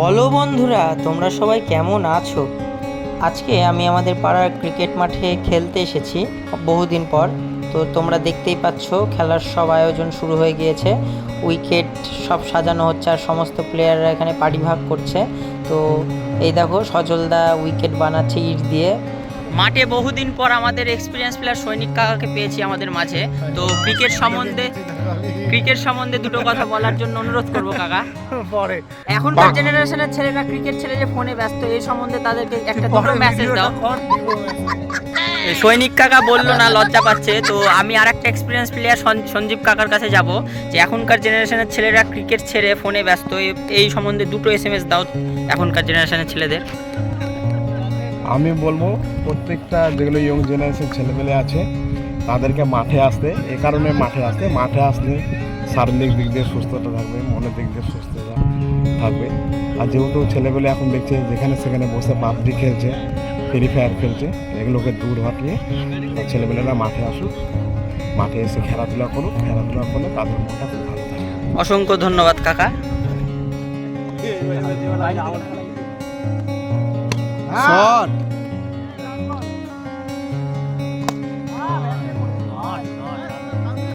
বলো বন্ধুরা, তোমরা সবাই কেমন আছো? আজকে আমি আমাদের পাড়ার ক্রিকেট মাঠে খেলতে এসেছি বহুদিন পর। তো তোমরা দেখতেই পাচ্ছ খেলার সব আয়োজন শুরু হয়ে গিয়েছে। উইকেট সব সাজানো হচ্ছে আর সমস্ত প্লেয়াররা এখানে পারিভাগ করছে। তো এই দেখো সজলদা উইকেট বানাচ্ছে ইট দিয়ে। মাঠে বহুদিন পর আমাদের এক্সপিরিয়েন্স প্লেয়ার সৈনিক কাকাকে পেয়েছি আমাদের মাঝে। তো ক্রিকেট সম্বন্ধে দুটো কথা বলার জন্য অনুরোধ করব কাকা। পরে এখনকার জেনারেশনের ছেলেরা ক্রিকেট ছেড়ে যে ফোনে ব্যস্ত, এই সম্বন্ধে তাদেরকে একটা দুটো মেসেজ দাও। সৈনিক কাকা বললো না, লজ্জা পাচ্ছে। তো আমি আর একটা এক্সপিরিয়েন্স প্লেয়ার সঞ্জীব কাকার কাছে যাব, যে এখনকার জেনারেশনের ছেলেরা ক্রিকেট ছেড়ে ফোনে ব্যস্ত, এই সম্বন্ধে দুটো এসএমএস দাও এখনকার জেনারেশনের ছেলেদের। আমি বলবো প্রত্যেকটা যেগুলো ইয়ং জেনারেশন ছেলেমেলে আছে তাদেরকে মাঠে আসতে, এ কারণে মাঠে আসলে শারীরিক দিক দিয়ে সুস্থতা থাকবে, মনের দিক দিয়ে সুস্থতা থাকবে। আর যেহেতু ছেলেমেলে এখন দেখছে যেখানে সেখানে বসে পাবজি খেলছে, ফ্রি ফায়ার খেলছে, এগুলোকে দূর হটিয়ে ছেলেমেলেরা মাঠে আসুক, মাঠে এসে খেলাধুলা করুক, খেলাধুলা করলে তাদের মনটা খুব ভালো থাকে। অসংখ্য ধন্যবাদ কাকা। শট